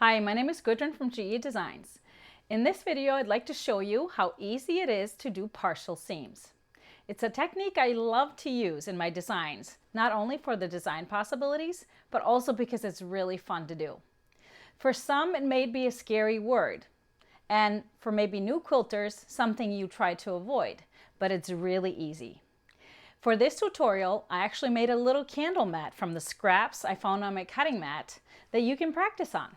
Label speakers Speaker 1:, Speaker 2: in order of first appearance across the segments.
Speaker 1: Hi, my name is Gudrun from GE Designs. In this video, I'd like to show you how easy it is to do partial seams. It's a technique I love to use in my designs, not only for the design possibilities, but also because it's really fun to do. For some, it may be a scary word, and for maybe new quilters, something you try to avoid, but it's really easy. For this tutorial, I actually made a little candle mat from the scraps I found on my cutting mat that you can practice on.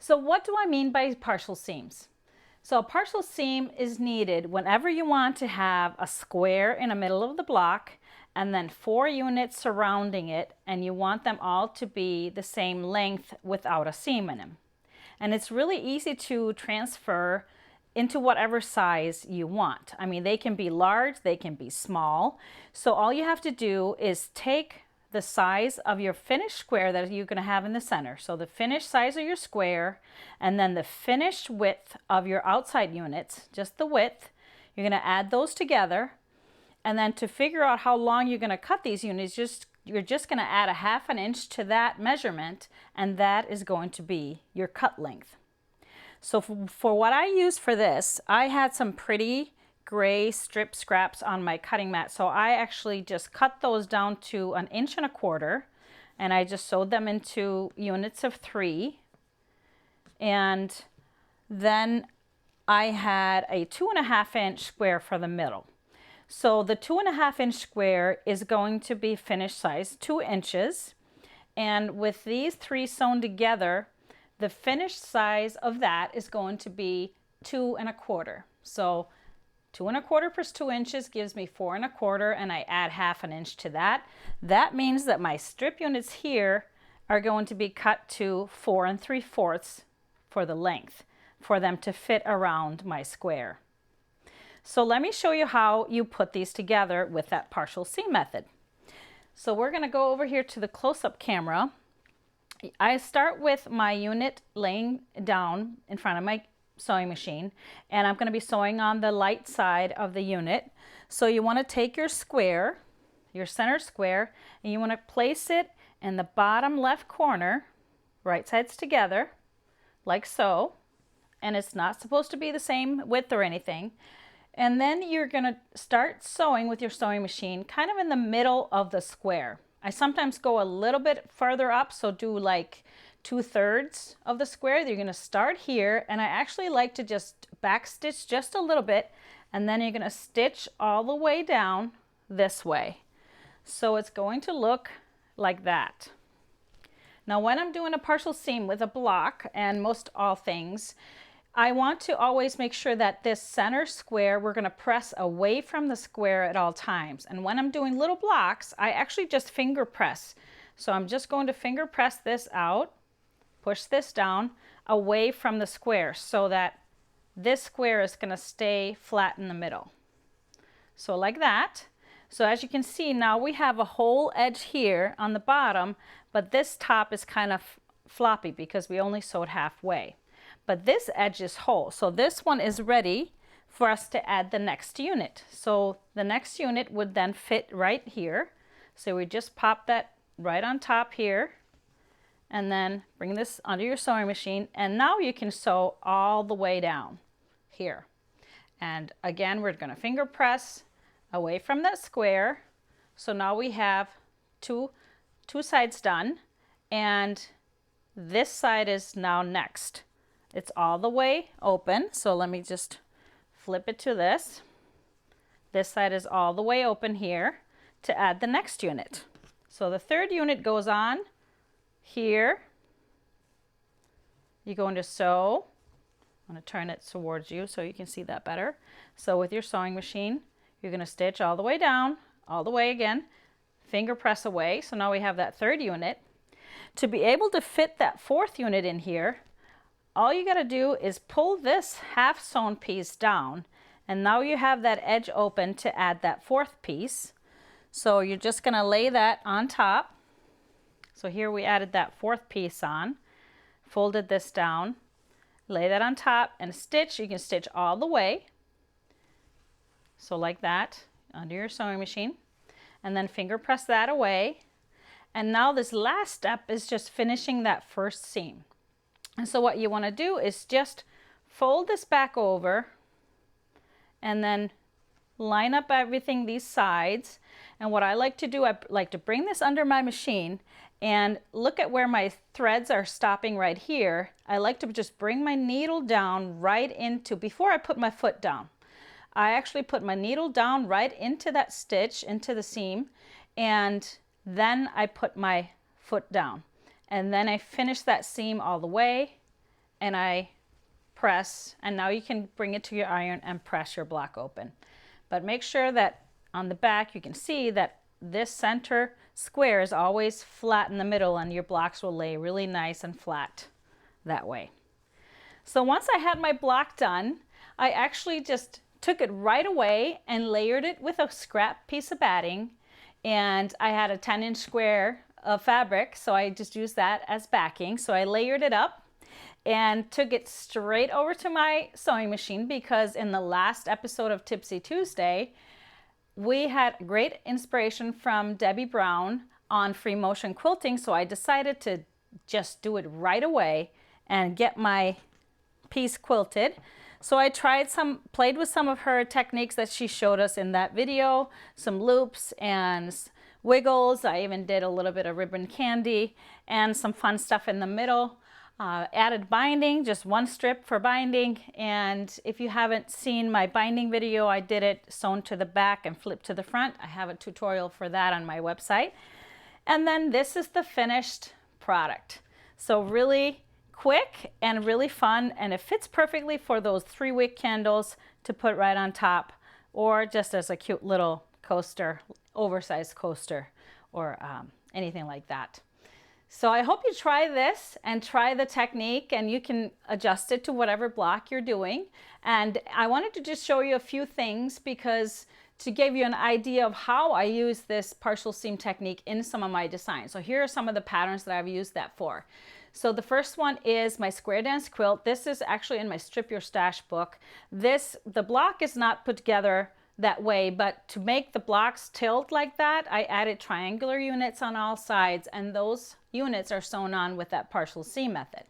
Speaker 1: So what do I mean by partial seams? So a partial seam is needed whenever you want to have a square in the middle of the block and then 4 units surrounding it, and you want them all to be the same length without a seam in them. And it's really easy to transfer into whatever size you want. I mean, they can be large, they can be small. So all you have to do is take the size of your finished square that you're going to have in the center. So the finished size of your square, and then the finished width of your outside units, just the width. You're going to add those together. And then to figure out how long you're going to cut these units, you're just going to add a 1/2 inch to that measurement, and that is going to be your cut length. So for what I used for this, I had some pretty gray strip scraps on my cutting mat, so I actually just cut those down to 1.25 inches, and I just sewed them into units of 3. And then I had a 2.5 inch square for the middle. So the 2.5 inch square is going to be finished size 2 inches, and with these 3 sewn together, the finished size of that is going to be 2.25. So 2.25 plus 2 inches gives me 4.25, and I add 1/2 inch to that. That means that my strip units here are going to be cut to 4 3/4 for the length, for them to fit around my square. So let me show you how you put these together with that partial seam method. So we're going to go over here to the close-up camera. I start with my unit laying down in front of my sewing machine, and I'm going to be sewing on the light side of the unit. So you want to take your square, your center square, and you want to place it in the bottom left corner, right sides together, like so. And it's not supposed to be the same width or anything. And then you're going to start sewing with your sewing machine kind of in the middle of the square. I sometimes go a little bit further up, so do like 2/3 of the square. You're going to start here, and I actually like to just back stitch just a little bit, and then you're going to stitch all the way down this way. So it's going to look like that. Now when I'm doing a partial seam with a block, and most all things, I want to always make sure that this center square, we're going to press away from the square at all times. And when I'm doing little blocks, I actually just finger press. So I'm just going to finger press this out, push this down away from the square so that this square is going to stay flat in the middle. So like that. So as you can see, now we have a whole edge here on the bottom, but this top is kind of floppy because we only sewed halfway. But this edge is whole, so this one is ready for us to add the next unit. So the next unit would then fit right here. So we just pop that right on top here, and then bring this under your sewing machine, and now you can sew all the way down here. And again, we're going to finger press away from that square. So now we have two sides done, and this side is now next. It's all the way open, so let me just flip it to this. This side is all the way open here to add the next unit. So the 3rd unit goes on here. You're going to sew. I'm going to turn it towards you so you can see that better. So with your sewing machine, you're going to stitch all the way down, all the way again, finger press away. So now we have that 3rd unit. To be able to fit that 4th unit in here, all you got to do is pull this half sewn piece down, and now you have that edge open to add that 4th piece. So you're just going to lay that on top. So here we added that 4th piece on, folded this down, lay that on top, and stitch. You can stitch all the way, so like that, under your sewing machine, and then finger press that away. And now this last step is just finishing that first seam. And so what you want to do is just fold this back over and then line up everything, these sides. And what I like to do, I like to bring this under my machine and look at where my threads are stopping right here. I like to just bring my needle down right into, before I put my foot down, I actually put my needle down right into that stitch, into the seam, and then I put my foot down. And then I finish that seam all the way and I press, and now you can bring it to your iron and press your block open. But make sure that on the back you can see that this center square is always flat in the middle, and your blocks will lay really nice and flat that way. So once I had my block done, I actually just took it right away and layered it with a scrap piece of batting, and I had a 10-inch square of fabric, so I just used that as backing. So I layered it up and took it straight over to my sewing machine, because in the last episode of Tipsy Tuesday, we had great inspiration from Debbie Brown on free motion quilting. So I decided to just do it right away and get my piece quilted. So I played with some of her techniques that she showed us in that video, some loops and wiggles. I even did a little bit of ribbon candy and some fun stuff in the middle. Added binding, just one strip for binding. And if you haven't seen my binding video, I did it sewn to the back and flipped to the front. I have a tutorial for that on my website. And then this is the finished product. So really quick and really fun, and it fits perfectly for those 3-wick candles to put right on top, or just as a cute little coaster, oversized coaster, or anything like that. So I hope you try this and try the technique, and you can adjust it to whatever block you're doing. And I wanted to just show you a few things, because to give you an idea of how I use this partial seam technique in some of my designs. So here are some of the patterns that I've used that for. So the first one is my square dance quilt. This is actually in my Strip Your Stash book. The block is not put together that way, but to make the blocks tilt like that, I added triangular units on all sides, and those units are sewn on with that partial seam method.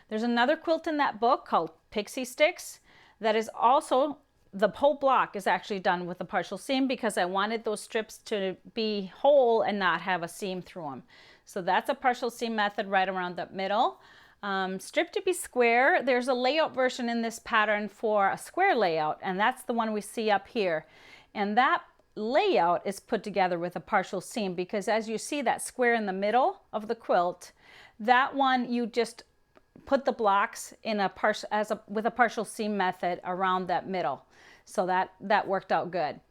Speaker 1: There's another quilt in that book called Pixie Sticks that is also, the whole block is actually done with a partial seam, because I wanted those strips to be whole and not have a seam through them. So that's a partial seam method right around the middle. Strip to be square, there's a layout version in this pattern for a square layout, and that's the one we see up here. And that layout is put together with a partial seam, because as you see that square in the middle of the quilt, that one you just put the blocks in with a partial seam method around that middle. So that worked out good.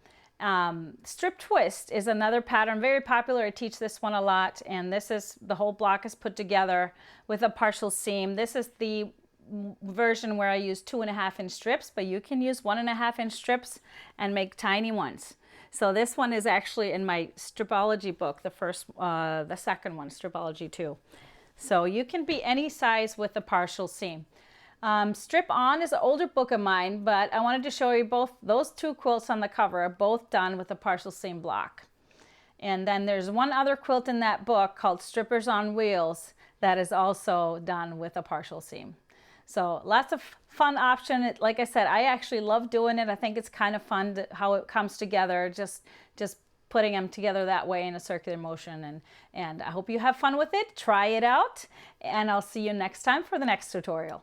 Speaker 1: Strip twist is another pattern, very popular. I teach this one a lot, and this is, the whole block is put together with a partial seam. This is the version where I use 2.5-inch strips, but you can use 1.5-inch strips and make tiny ones. So this one is actually in my Stripology book, the second one, Stripology 2. So you can be any size with a partial seam. Strip On is an older book of mine, but I wanted to show you both. Those two quilts on the cover are both done with a partial seam block. And then there's one other quilt in that book called Strippers on Wheels that is also done with a partial seam. So lots of fun option. Like I said, I actually love doing it. I think it's kind of fun how it comes together, just putting them together that way in a circular motion. And I hope you have fun with it. Try it out, and I'll see you next time for the next tutorial.